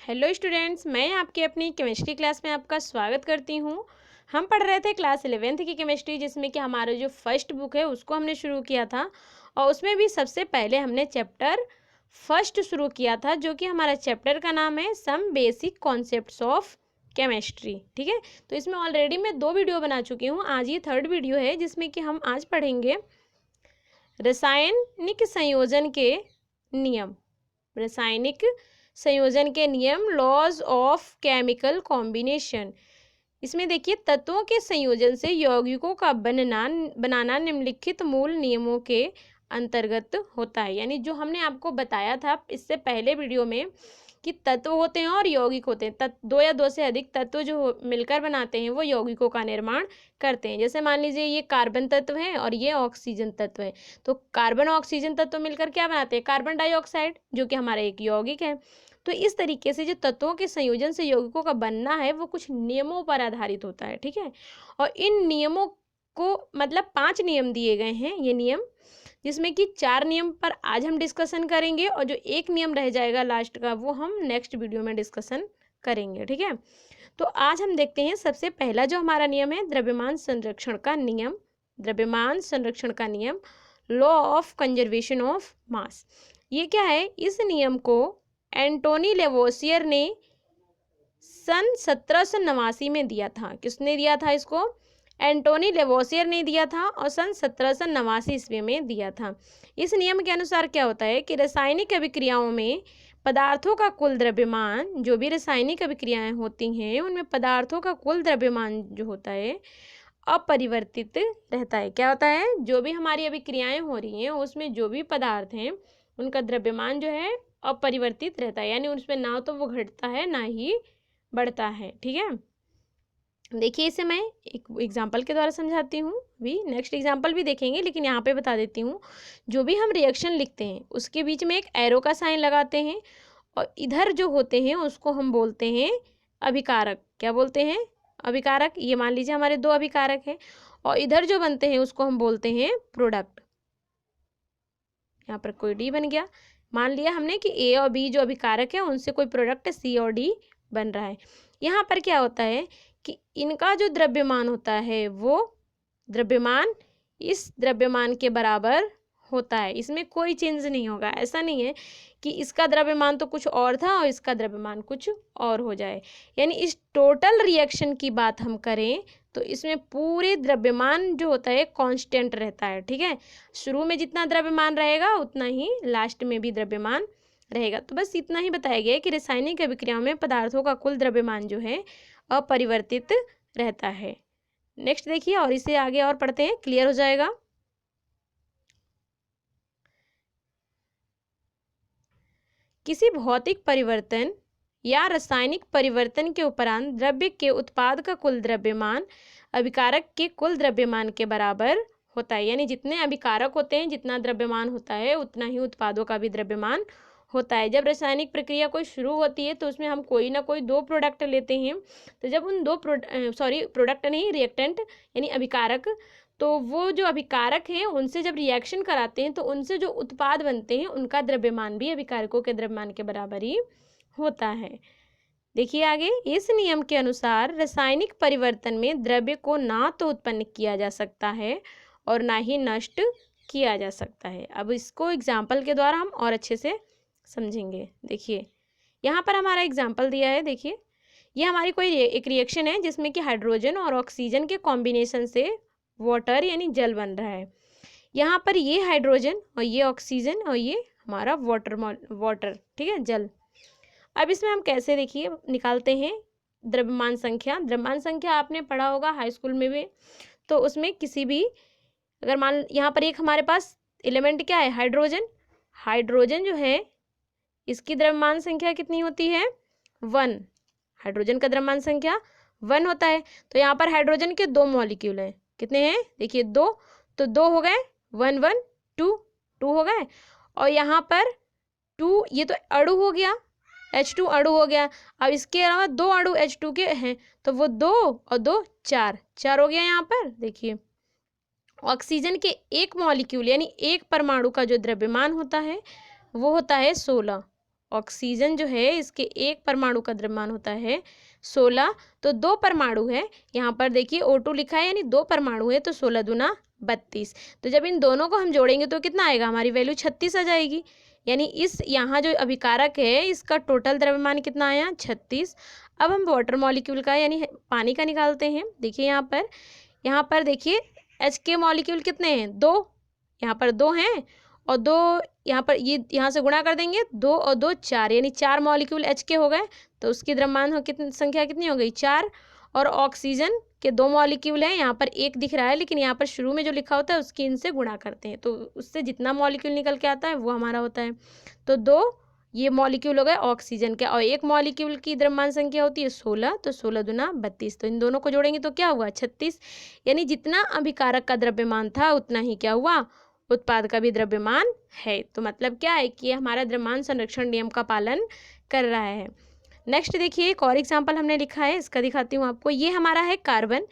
Hello students, मैं आपकी अपनी केमिस्ट्री क्लास में आपका स्वागत करती हूँ। हम पढ़ रहे थे क्लास 11th की केमिस्ट्री, जिसमें कि हमारा जो फर्स्ट बुक है उसको हमने शुरू किया था। और उसमें भी सबसे पहले हमने चैप्टर फर्स्ट शुरू किया था, जो कि हमारा चैप्टर का नाम है some basic concepts of chemistry. ठीक है, तो इसमें ऑलरेडी मैं 2 वीडियो बना चुकी हूँ। आज ये 3rd वीडियो है, जिसमें कि हम आज पढ़ेंगे रासायनिक संयोजन के नियम। रासायनिक संयोजन के नियम, लॉज ऑफ केमिकल कॉम्बिनेशन। इसमें देखिए, तत्वों के संयोजन से यौगिकों का बनाना निम्नलिखित मूल नियमों के अंतर्गत होता है। यानी जो हमने आपको बताया था इससे पहले वीडियो में कि तत्व होते हैं और यौगिक होते हैं। दो या दो से अधिक तत्व जो मिलकर बनाते हैं वो यौगिकों का निर्माण करते हैं। जैसे मान लीजिए ये कार्बन तत्व है और ये ऑक्सीजन तत्व है, तो कार्बन ऑक्सीजन तत्व मिलकर क्या बनाते हैं? कार्बन डाइऑक्साइड, जो कि हमारा एक यौगिक है। तो इस तरीके से जो तत्वों के संयोजन से यौगिकों का बनना है वो कुछ नियमों पर आधारित होता है। ठीक है, और इन नियमों को मतलब 5 नियम दिए गए हैं ये नियम, जिसमें कि 4 नियम पर आज हम डिस्कशन करेंगे और जो एक नियम रह जाएगा लास्ट का वो हम नेक्स्ट वीडियो में डिस्कशन करेंगे। ठीक है, तो आज हम देखते हैं सबसे पहला जो हमारा नियम है द्रव्यमान संरक्षण का नियम। द्रव्यमान संरक्षण का नियम, law of conservation of mass. ये क्या है? इस नियम को एंटोनी लेवोसियर ने सन 1789 में दिया था। किसने दिया था इसको? एंटोनी लेवोसियर ने दिया था और सन 1789 ईस्वी में दिया था। इस नियम के अनुसार क्या होता है कि रासायनिक अभिक्रियाओं में पदार्थों का कुल द्रव्यमान, जो भी रासायनिक अभिक्रियाएं होती हैं उनमें पदार्थों का कुल द्रव्यमान जो होता है अपरिवर्तित रहता है। क्या होता है? जो भी हमारी अभिक्रियाएं हो रही हैं उसमें जो भी पदार्थ हैं उनका द्रव्यमान जो है अपरिवर्तित रहता है, यानी उसमें ना तो वो घटता है ना ही बढ़ता है। ठीक है, देखिए इसे मैं एक एग्जाम्पल के द्वारा समझाती हूँ। अभी नेक्स्ट एग्जाम्पल भी देखेंगे, लेकिन यहाँ पे बता देती हूँ। जो भी हम रिएक्शन लिखते हैं उसके बीच में एक एरो का साइन लगाते हैं और इधर जो होते हैं उसको हम बोलते हैं अभिकारक। क्या बोलते हैं? अभिकारक। ये मान लीजिए हमारे 2 अभिकारक हैं और इधर जो बनते हैं उसको हम बोलते हैं प्रोडक्ट। यहाँ पर कोई डी बन गया। मान लिया हमने कि ए और बी जो अभिकारक है उनसे कोई प्रोडक्ट सी और डी बन रहा है। यहाँ पर क्या होता है कि इनका जो द्रव्यमान होता है वो द्रव्यमान इस द्रव्यमान के बराबर होता है। इसमें कोई चेंज नहीं होगा। ऐसा नहीं है कि इसका द्रव्यमान तो कुछ और था और इसका द्रव्यमान कुछ और हो जाए। यानी इस टोटल रिएक्शन की बात हम करें तो इसमें पूरे द्रव्यमान जो होता है कांस्टेंट रहता है। ठीक है, शुरू में जितना द्रव्यमान रहेगा उतना ही लास्ट में भी द्रव्यमान रहेगा। तो बस इतना ही बताया गया है कि रासायनिक अभिक्रियाओं में पदार्थों का कुल द्रव्यमान जो है अपरिवर्तित रहता है। नेक्स्ट देखिए, और इसे आगे और पढ़ते हैं, क्लियर हो जाएगा। किसी भौतिक परिवर्तन या रासायनिक परिवर्तन के उपरांत द्रव्य के उत्पाद का कुल द्रव्यमान अभिकारक के कुल द्रव्यमान के बराबर होता है। यानी जितने अभिकारक होते हैं जितना द्रव्यमान होता है उतना ही उत्पादों का भी द्रव्यमान होता है। जब रासायनिक प्रक्रिया कोई शुरू होती है तो उसमें हम कोई ना कोई 2 प्रोडक्ट लेते हैं। तो जब उन 2 प्रोडक्ट नहीं, रिएक्टेंट यानी अभिकारक, तो वो जो अभिकारक हैं उनसे जब रिएक्शन कराते हैं तो उनसे जो उत्पाद बनते हैं उनका द्रव्यमान भी अभिकारकों के द्रव्यमान के बराबर ही होता है। देखिए आगे, इस नियम के अनुसार रासायनिक परिवर्तन में द्रव्य को ना तो उत्पन्न किया जा सकता है और ना ही नष्ट किया जा सकता है। अब इसको एग्जाम्पल के द्वारा हम और अच्छे से समझेंगे। देखिए यहाँ पर हमारा एग्जाम्पल दिया है। देखिए ये हमारी कोई एक रिएक्शन है जिसमें कि हाइड्रोजन और ऑक्सीजन के कॉम्बिनेशन से वाटर यानी जल बन रहा है। यहाँ पर ये हाइड्रोजन और ये ऑक्सीजन और ये हमारा वाटर। ठीक है, जल। अब इसमें हम कैसे देखिए निकालते हैं द्रव्यमान संख्या। द्रव्यमान संख्या आपने पढ़ा होगा हाई स्कूल में भी। तो उसमें किसी भी, अगर मान यहाँ पर एक हमारे पास एलिमेंट क्या है? हाइड्रोजन। हाइड्रोजन जो है इसकी द्रव्यमान संख्या कितनी होती है? 1। हाइड्रोजन का द्रव्यमान संख्या 1 होता है। तो यहाँ पर हाइड्रोजन के 2 मॉलिक्यूल हैं। कितने हैं? देखिए 2। तो 2 हो गए, 1 1 2 2 हो गए। और यहाँ पर 2, ये तो अणु हो गया, H2 अणु हो गया। अब इसके अलावा 2 अणु H2 के हैं तो वो 2 और 2 4 हो गया। यहाँ पर देखिए ऑक्सीजन के 1 मॉलिक्यूल यानी 1 परमाणु का जो द्रव्यमान होता है वो होता है 16। ऑक्सीजन जो है इसके एक परमाणु का द्रव्यमान होता है 16, तो 2 परमाणु है, यहाँ पर देखिए O2 लिखा है यानी 2 परमाणु है, तो 16 दूना 32। तो जब इन दोनों को हम जोड़ेंगे तो कितना आएगा, हमारी वैल्यू 36 आ जाएगी। यानी इस यहाँ जो अभिकारक है इसका टोटल द्रव्यमान कितना आया, 36। अब हम वाटर मॉलिक्यूल का यानी पानी का निकालते हैं। देखिए यहाँ पर देखिए एच के मॉलिक्यूल कितने हैं, 2, यहाँ पर 2 हैं और 2 यहाँ पर, ये यहाँ से गुणा कर देंगे, 2 और 2 4, यानी 4 मॉलिक्यूल एच के हो गए, तो उसकी द्रव्यमान हो कितनी संख्या कितनी हो गई, 4। और ऑक्सीजन के 2 मॉलिक्यूल हैं, यहाँ पर 1 दिख रहा है लेकिन यहाँ पर शुरू में जो लिखा होता है उसकी इनसे गुणा करते हैं, तो उससे जितना मॉलिक्यूल निकल के आता है वो हमारा होता है। तो 2 ये मॉलिक्यूल हो गए ऑक्सीजन के, और 1 मॉलिक्यूल की द्रव्यमान संख्या होती है 16, तो 16 दूना 32, तो इन दोनों को जोड़ेंगे तो क्या हुआ, 36। यानी जितना अभिकारक का द्रव्यमान था उतना ही क्या हुआ, उत्पाद का भी द्रव्यमान है। तो मतलब क्या है कि हमारा द्रव्यमान संरक्षण नियम का पालन कर रहा है। नेक्स्ट देखिए एक और एग्जाम्पल हमने लिखा है, इसका दिखाती हूँ आपको। ये हमारा है कार्बन।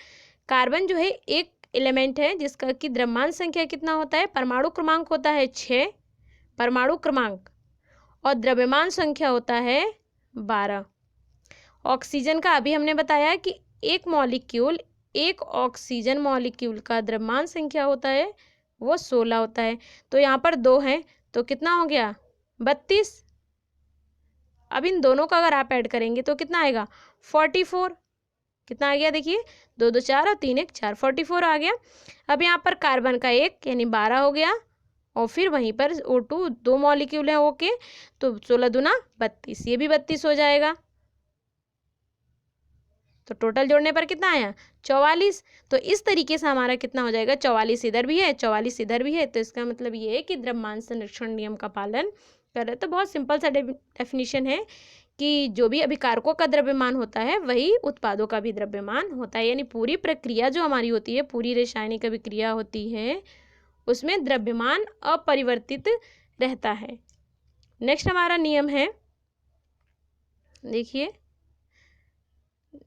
कार्बन जो है एक एलिमेंट है जिसका कि द्रव्यमान संख्या कितना होता है, परमाणु क्रमांक होता है 6 परमाणु क्रमांक, और द्रव्यमान संख्या होता है 12। ऑक्सीजन का अभी हमने बताया कि एक ऑक्सीजन मॉलिक्यूल का द्रव्यमान संख्या होता है वो 16 होता है, तो यहाँ पर 2 हैं तो कितना हो गया, 32। अब इन दोनों का अगर आप ऐड करेंगे तो कितना आएगा, 44। कितना आ गया, देखिए 2 2 4 और 3 1 4, 44 आ गया। अब यहाँ पर कार्बन का 1 यानी 12 हो गया, और फिर वहीं पर O2 2 मॉलिक्यूल हैं ओके, तो 16 दूना 32, ये भी 32 हो जाएगा। तो टोटल जोड़ने पर कितना आया, 44। तो इस तरीके से हमारा कितना हो जाएगा, 44 इधर भी है 44 इधर भी है, तो इसका मतलब ये है कि द्रव्यमान संरक्षण नियम का पालन कर रहे। तो बहुत सिंपल सा डेफिनेशन है कि जो भी अभिकारकों का द्रव्यमान होता है वही उत्पादों का भी द्रव्यमान होता है, यानी पूरी प्रक्रिया जो हमारी होती है, पूरी रासायनिक अभिक्रिया होती है, उसमें द्रव्यमान अपरिवर्तित रहता है। नेक्स्ट हमारा नियम है, देखिए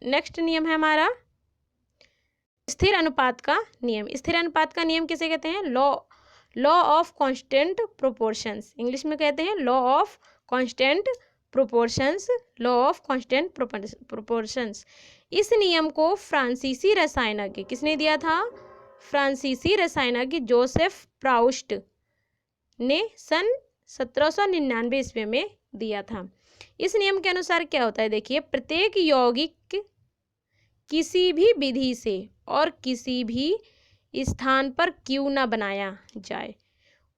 नेक्स्ट नियम है हमारा स्थिर अनुपात का नियम। स्थिर अनुपात का नियम किसे कहते हैं, law of constant proportions, English में कहते हैं law of constant proportions, law of constant proportions. इस नियम को फ्रांसीसी रसायनज्ञ किसने दिया था, फ्रांसीसी रसायनज्ञ जोसेफ प्राउस्ट ने सन 1799 ईस्वी में दिया था। इस नियम के अनुसार क्या होता है, देखिए प्रत्येक यौगिक किसी भी विधि से और किसी भी स्थान पर क्यों न बनाया जाए,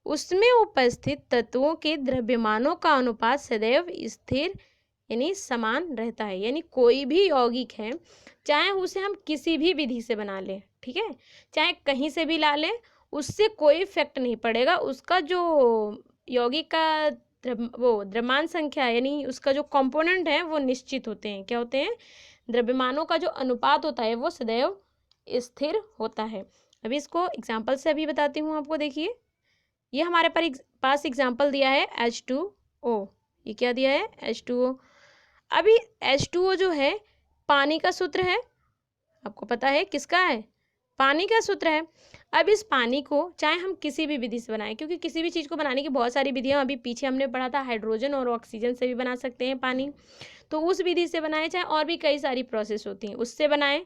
उसमें उपस्थित तत्वों के द्रव्यमानों का अनुपात सदैव स्थिर यानी समान रहता है। यानी कोई भी यौगिक है, चाहे उसे हम किसी भी विधि से बना लें, ठीक है, चाहे कहीं से भी ला लें, उससे कोई इफेक्ट नहीं पड़ेगा। उसका जो यौगिक का द्रव्यमान संख्या यानी उसका जो कंपोनेंट है वो निश्चित होते हैं, क्या होते हैं, द्रव्यमानों का जो अनुपात होता है वो सदैव स्थिर होता है। अभी इसको एग्जाम्पल से अभी बताती हूँ आपको। देखिए ये हमारे पास एग्जाम्पल दिया है H2O, ये क्या दिया है, H2O। अभी H2O जो है पानी का सूत्र है, आपको पता है किसका है, पानी का सूत्र है। अब इस पानी को चाहे हम किसी भी विधि से बनाएं, क्योंकि किसी भी चीज़ को बनाने की बहुत सारी विधियां, अभी पीछे हमने पढ़ा था हाइड्रोजन और ऑक्सीजन से भी बना सकते हैं पानी, तो उस विधि से बनाएं, चाहे और भी कई सारी प्रोसेस होती हैं उससे बनाएं,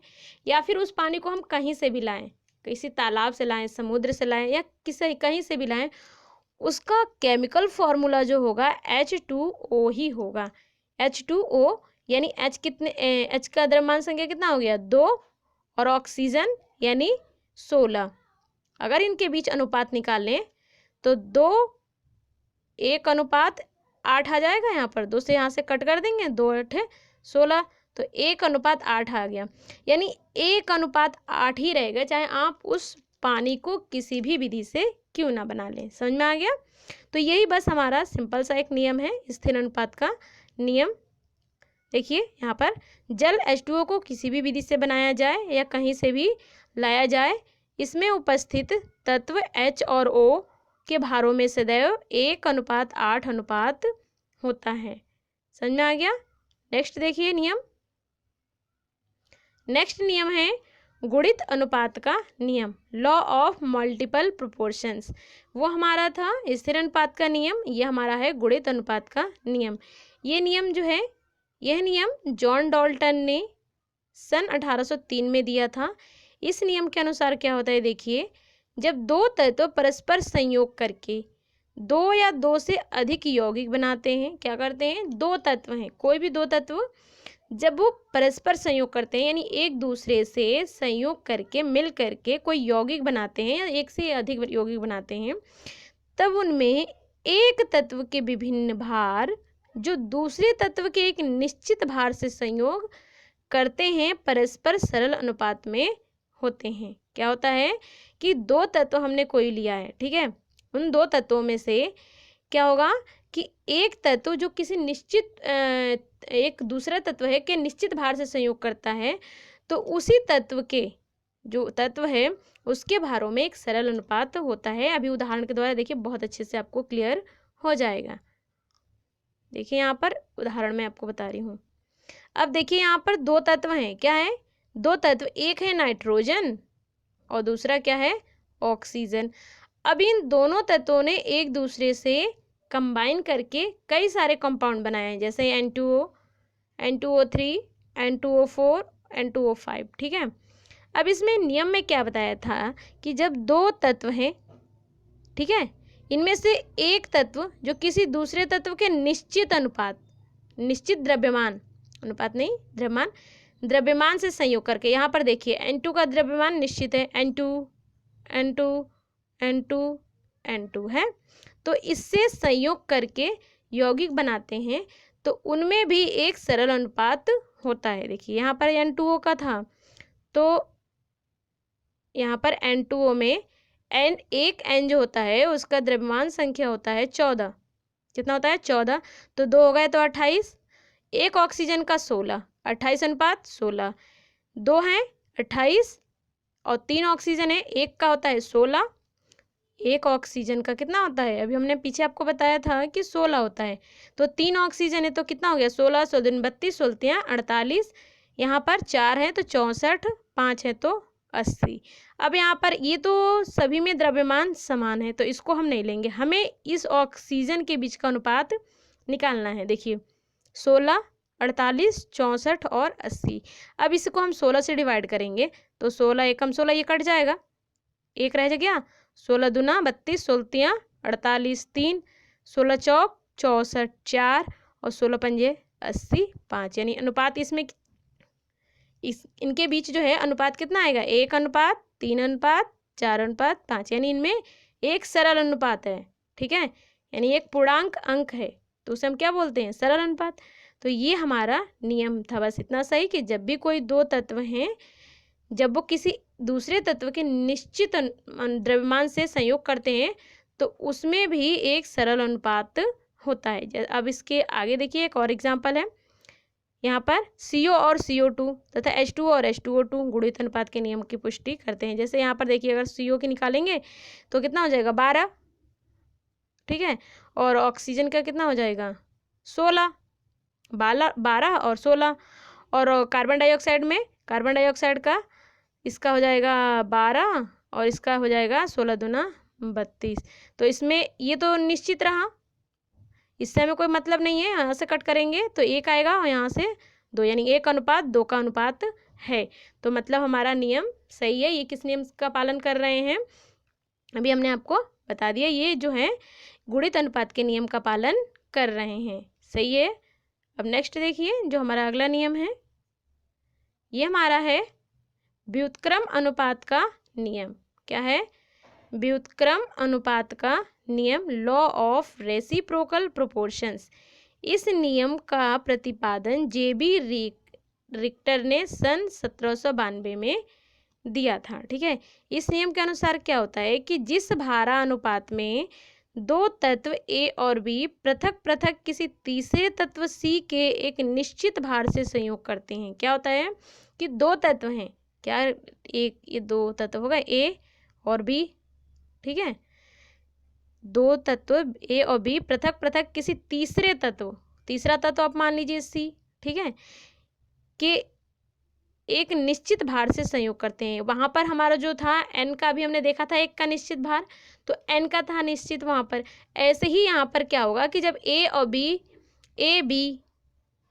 या फिर उस पानी को हम कहीं से भी लाएं, किसी तालाब से लाएं, समुद्र से लाएं, या किसी कहीं से भी लाएं, उसका केमिकल फॉर्मूला जो होगा H2O ही होगा। H2O यानी H का द्रव्यमान संख्या कितना हो गया, 2, और ऑक्सीजन यानी 16। अगर इनके बीच अनुपात निकाल लें तो 2 1 अनुपात 8 आ जाएगा, यहाँ पर 2 से यहाँ से कट कर देंगे, 2 8 16, तो 1 अनुपात 8 आ गया। यानी 1 अनुपात 8 ही रहेगा, चाहे आप उस पानी को किसी भी विधि से क्यों ना बना लें। समझ में आ गया। तो यही बस हमारा सिंपल सा एक नियम है, स्थिर अनुपात का नियम। देखिए यहाँ पर जल H2O को किसी भी विधि से बनाया जाए या कहीं से भी लाया जाए, इसमें उपस्थित तत्व H और O के भारों में सदैव 1 अनुपात 8 अनुपात होता है। समझ में आ गया। नेक्स्ट देखिए नियम, नेक्स्ट नियम है गुणित अनुपात का नियम, लॉ ऑफ मल्टीपल प्रोपोर्शंस, वो हमारा था स्थिर अनुपात का नियम, ये हमारा है गुणित अनुपात का नियम। ये नियम जो है, यह नियम जॉन डाल्टन ने सन 1803 में दिया था। इस नियम के अनुसार क्या होता है, देखिए, जब दो तत्व परस्पर संयोग करके दो या दो से अधिक यौगिक बनाते हैं, क्या करते हैं, दो तत्व हैं, कोई भी दो तत्व जब वो परस्पर संयोग करते हैं, यानी एक दूसरे से संयोग करके मिल करके कोई यौगिक बनाते हैं या एक से अधिक यौगिक बनाते हैं, तब उनमें एक तत्व के विभिन्न भार जो दूसरे तत्व के एक निश्चित भार से संयोग करते हैं परस्पर सरल अनुपात में होते हैं। क्या होता है कि दो तत्व हमने कोई लिया है, ठीक है, उन दो तत्वों में से क्या होगा कि एक तत्व जो किसी निश्चित एक दूसरा तत्व है कि निश्चित भार से संयोग करता है, तो उसी तत्व के जो तत्व है उसके भारों में एक सरल अनुपात होता है। अभी उदाहरण के द्वारा देखिए, बहुत अच्छे से आपको क्लियर हो जाएगा। देखिए यहाँ पर उदाहरण मैं आपको बता रही हूँ। अब देखिए यहाँ पर दो तत्व हैं, क्या है, दो तत्व, एक है नाइट्रोजन और दूसरा क्या है, ऑक्सीजन। अब इन दोनों तत्वों ने एक दूसरे से कंबाइन करके कई सारे कंपाउंड बनाए हैं, जैसे N2O, N2O3, N2O4, N2O5, ठीक है। अब इसमें नियम में क्या बताया था कि जब दो तत्व हैं, ठीक है, इनमें से एक तत्व जो किसी दूसरे तत्व के निश्चित अनुपात, निश्चित द्रव्यमान, अनुपात नहीं द्रव्यमान, द्रव्यमान से संयोग करके, यहाँ पर देखिए N2 का द्रव्यमान निश्चित है, N2 N2 N2 N2 है, तो इससे संयोग करके यौगिक बनाते हैं, तो उनमें भी एक सरल अनुपात होता है। देखिए यहाँ पर N2O का था, तो यहाँ पर N2O में एक N जो होता है उसका द्रव्यमान संख्या होता है 14, कितना होता है 14, तो 2 हो गए तो 28, एक ऑक्सीजन का 16, 28 अनुपात 16, 2 हैं 28 और 3 ऑक्सीजन है, एक का होता है 16, एक ऑक्सीजन का कितना होता है, अभी हमने पीछे आपको बताया था कि 16 होता है, तो 3 ऑक्सीजन है तो कितना हो गया 16, 16 दूनी 32, 16 48, यहाँ पर 4 है तो 64, 5 है तो 80। अब यहाँ पर ये तो सभी में द्रव्यमान समान है, तो इसको हम नहीं लेंगे, हमें इस ऑक्सीजन के बीच का अनुपात निकालना है। देखिए 16, 48, 64 और 80। अब इसको हम 16 से डिवाइड करेंगे तो 16 एकम 16 ये कट जाएगा, एक रह गया, 16 दूना 32, 16 48, 3, 16 चौक 64, 4 और 16 पंजे 80, 5, यानी अनुपात इसमें इनके बीच जो है अनुपात कितना आएगा, 1 अनुपात 3 अनुपात 4 अनुपात 5, यानी इनमें एक सरल अनुपात है, ठीक है, यानी एक पूर्णांक अंक है, तो उसे हम क्या बोलते हैं, सरल अनुपात। तो ये हमारा नियम था, बस इतना सही कि जब भी कोई दो तत्व हैं, जब वो किसी दूसरे तत्व के निश्चित द्रव्यमान से संयोग करते हैं, तो उसमें भी एक सरल अनुपात होता है। अब इसके आगे देखिए एक और एग्जाम्पल है, यहाँ पर CO और CO2 तथा H2O और H2O2 गुणित अनुपात के नियम की पुष्टि करते हैं। जैसे यहाँ पर देखिए, अगर CO की निकालेंगे तो कितना हो जाएगा 12, ठीक है, और ऑक्सीजन का कितना हो जाएगा 16, 12 और 16, और कार्बन डाइऑक्साइड में, कार्बन डाइऑक्साइड का इसका हो जाएगा 12 और इसका हो जाएगा 16 दूना 32। तो इसमें ये तो निश्चित रहा, इससे हमें कोई मतलब नहीं है, यहाँ से कट करेंगे तो 1 आएगा और यहाँ से 2, यानी 1 अनुपात 2 का अनुपात है। तो मतलब हमारा नियम सही है। ये किस नियम का पालन कर रहे हैं, अभी हमने आपको बता दिया, ये जो है गुणित अनुपात के नियम का पालन कर रहे हैं, सही है। अब नेक्स्ट देखिए, जो हमारा अगला नियम है, ये हमारा है व्युत्क्रम अनुपात का नियम। क्या है, व्युत्क्रम अनुपात का नियम, लॉ ऑफ रेसिप्रोकल प्रोपोर्शंस। इस नियम का प्रतिपादन JB रिक्टर ने सन 1792 में दिया था, ठीक है। इस नियम के अनुसार क्या होता है कि जिस भारा अनुपात में दो तत्व A और B पृथक पृथक किसी तीसरे तत्व C के एक निश्चित भार से संयोग करते हैं, क्या होता है कि दो तत्व हैं, क्या, एक, ये दो तत्व होगा A और B, ठीक है, दो तत्व A और B पृथक पृथक किसी तीसरे तत्व, तीसरा तत्व आप मान लीजिए C, ठीक है, कि एक निश्चित भार से संयोग करते हैं। वहाँ पर हमारा जो था n का भी हमने देखा था एक का निश्चित भार, तो n का था निश्चित वहाँ पर। ऐसे ही यहाँ पर क्या होगा कि जब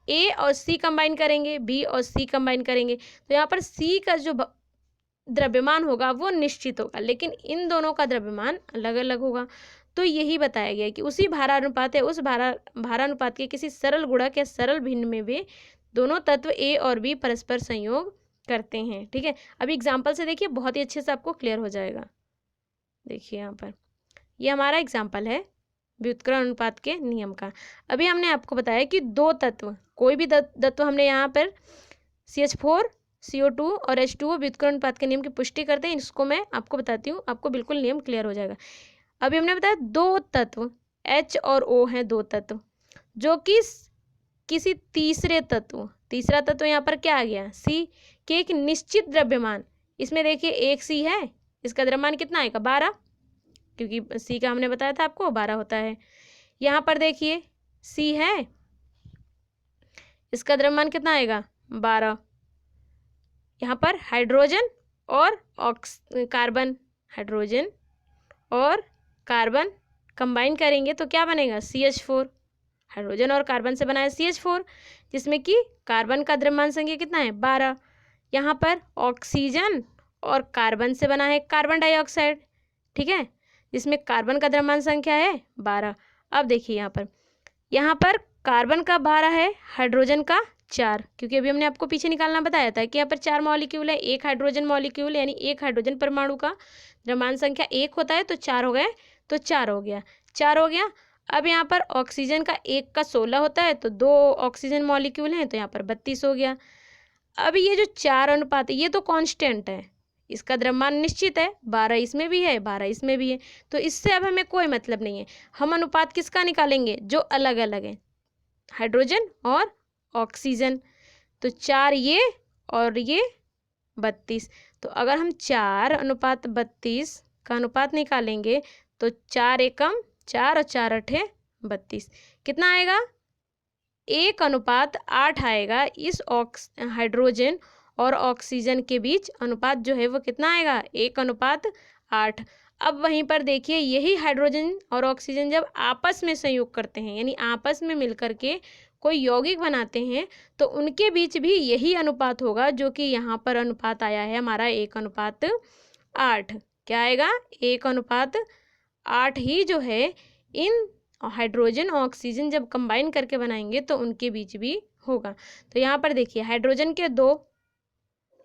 A और C कंबाइन करेंगे, B और C कंबाइन करेंगे, तो यहाँ पर C का जो द्रव्यमान होगा वो निश्चित होगा, लेकिन इन दोनों का द्रव्यमान अलग अलग होगा। तो यही बताया गया है कि उसी भारानुपात है उस भारानुपात के किसी सरल गुणक या सरल भिन्न में वे दोनों तत्व A और B परस्पर संयोग करते हैं। ठीक है, अभी एग्जाम्पल से देखिए, बहुत ही अच्छे से आपको क्लियर हो जाएगा। देखिए यहाँ पर ये हमारा एग्जाम्पल है व्युत्क्रमण अनुपात के नियम का। अभी हमने आपको बताया कि दो तत्व, कोई भी तत्व हमने यहाँ पर CH4 CO2 और H2O व्युत्क्रमण अनुपात के नियम की पुष्टि करते हैं। इसको मैं आपको बताती हूँ, आपको बिल्कुल नियम क्लियर हो जाएगा। अभी हमने बताया दो तत्व H और O हैं, दो तत्व जो कि किसी तीसरा तत्व यहाँ पर क्या आ गया C के एक निश्चित द्रव्यमान, इसमें देखिए एक C है, इसका द्रव्यमान कितना आएगा 12, क्योंकि C का हमने बताया था आपको 12 होता है। यहाँ पर देखिए C है, इसका द्रव्यमान कितना आएगा 12। यहाँ पर हाइड्रोजन और कार्बन, हाइड्रोजन और कार्बन कंबाइन करेंगे तो क्या बनेगा CH4, हाइड्रोजन और कार्बन से बना है CH4, जिसमें कि कार्बन का द्रव्यमान संख्या कितना है 12। यहाँ पर ऑक्सीजन और कार्बन से बना है कार्बन डाइऑक्साइड, ठीक है, जिसमें कार्बन का द्रव्यमान संख्या है 12। अब देखिए यहाँ पर कार्बन का 12 है, हाइड्रोजन का 4, क्योंकि अभी हमने आपको पीछे निकालना बताया था कि यहाँ पर 4 मॉलिक्यूल है, एक हाइड्रोजन मॉलिक्यूल, यानी एक हाइड्रोजन परमाणु का द्रव्यमान संख्या 1 होता है, तो 4 हो गए, तो 4 हो गया। अब यहाँ पर ऑक्सीजन का 1 का 16 होता है, तो 2 ऑक्सीजन मॉलिक्यूल हैं, तो यहाँ पर 32 हो गया। अब ये जो 4 अनुपात है ये तो कांस्टेंट है, इसका द्रव्यमान निश्चित है, 12 इसमें भी है 12 इसमें भी है, तो इससे अब हमें कोई मतलब नहीं है। हम अनुपात किसका निकालेंगे, जो अलग अलग है, हाइड्रोजन और ऑक्सीजन, तो 4 ये और ये 32। तो अगर हम 4:32 का अनुपात निकालेंगे तो 4 एकम 4 और 4 अठे 32, कितना आएगा 1:8 आएगा। इस हाइड्रोजन और ऑक्सीजन के बीच अनुपात जो है वो कितना आएगा 1:8। अब वहीं पर देखिए यही हाइड्रोजन और ऑक्सीजन जब आपस में संयोग करते हैं, यानी आपस में मिलकर के कोई यौगिक बनाते हैं, तो उनके बीच भी यही अनुपात होगा, जो कि यहाँ पर अनुपात आया है हमारा 1:8। क्या आएगा 1:8 ही जो है इन हाइड्रोजन और ऑक्सीजन जब कंबाइन करके बनाएंगे तो उनके बीच भी होगा। तो यहाँ पर देखिए हाइड्रोजन के 2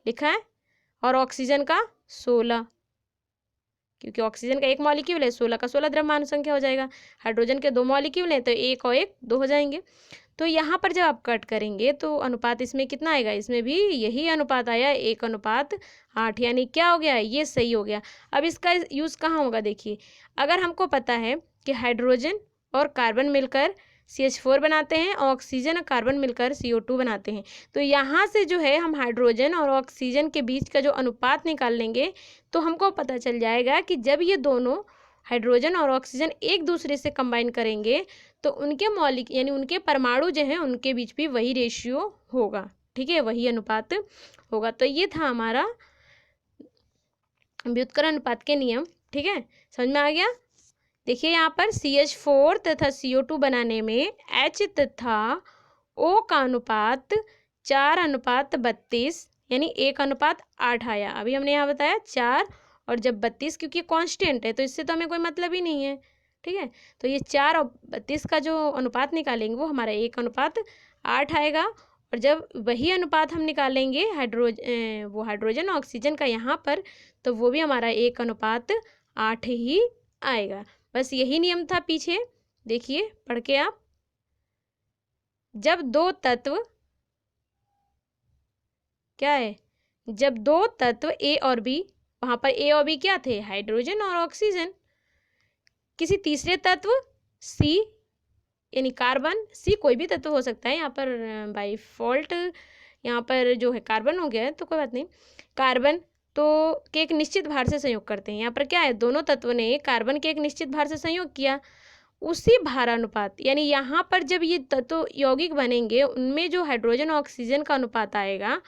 लिखा है और ऑक्सीजन का 16, क्योंकि ऑक्सीजन का 1 मॉलिक्यूल है, 16 का 16 द्रव्यमान संख्या हो जाएगा। हाइड्रोजन के 2 मॉलिक्यूल हैं, तो 1 और 1 2 हो जाएंगे। तो यहाँ पर जब आप कट करेंगे तो अनुपात इसमें कितना आएगा, इसमें भी यही अनुपात आया 1:8, यानी क्या हो गया, ये सही हो गया। अब इसका यूज़ कहाँ होगा, देखिए अगर हमको पता है कि हाइड्रोजन और कार्बन मिलकर CH4 बनाते हैं, ऑक्सीजन और कार्बन मिलकर CO2 बनाते हैं, तो यहाँ से जो है हम हाइड्रोजन और ऑक्सीजन के बीच का जो अनुपात निकाल लेंगे तो हमको पता चल जाएगा कि जब ये दोनों हाइड्रोजन और ऑक्सीजन एक दूसरे से कंबाइन करेंगे तो उनके यानी उनके परमाणु जो हैं उनके बीच भी वही रेशियो होगा, ठीक है, वही अनुपात होगा। तो ये था हमारा व्युत्क्रमण अनुपात के नियम, ठीक है, समझ में आ गया। देखिए यहाँ पर CH4 तथा CO2 बनाने में H तथा O का अनुपात 4:32 यानी 1:8 आया। अभी हमने यहाँ बताया 4 और जब 32, क्योंकि कांस्टेंट है तो इससे तो हमें कोई मतलब ही नहीं है, ठीक है। तो ये 4 और 32 का जो अनुपात निकालेंगे वो हमारा 1:8 आएगा, और जब वही अनुपात हम निकालेंगे हाइड्रोजन ऑक्सीजन का यहाँ पर, तो वो भी हमारा 1:8 ही आएगा। बस यही नियम था पीछे, देखिए पढ़ के आप, जब दो तत्व क्या है, जब दो तत्व A और B, वहां पर A और B क्या थे, हाइड्रोजन और ऑक्सीजन, किसी तीसरे तत्व C यानी कार्बन, C कोई भी तत्व हो सकता है, यहाँ पर बाय डिफॉल्ट यहाँ पर जो है कार्बन हो गया है, तो कोई बात नहीं, कार्बन तो के एक निश्चित भार से संयोग करते हैं। यहाँ पर क्या है, दोनों तत्वों ने कार्बन के एक निश्चित भार से संयोग किया, उसी भारानुपात, यानी यहाँ पर जब ये तत्व यौगिक बनेंगे उनमें जो हाइड्रोजन ऑक्सीजन का अनुपात आएगा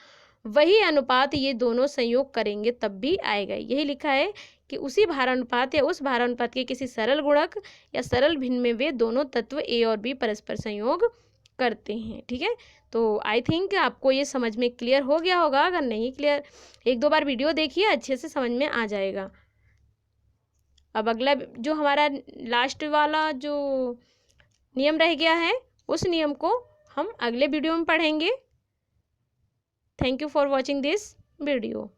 वही अनुपात ये दोनों संयोग करेंगे तब भी आएगा। यही लिखा है कि उसी भारानुपात या उस भारानुपात के किसी सरल गुणक या सरल भिन्न में वे दोनों तत्व ए और बी परस्पर संयोग करते हैं। ठीक है, तो आई थिंक आपको ये समझ में क्लियर हो गया होगा। अगर नहीं क्लियर, एक दो बार वीडियो देखिए, अच्छे से समझ में आ जाएगा। अब अगला जो हमारा लास्ट वाला जो नियम रह गया है, उस नियम को हम अगले वीडियो में पढ़ेंगे। Thank you for watching this video.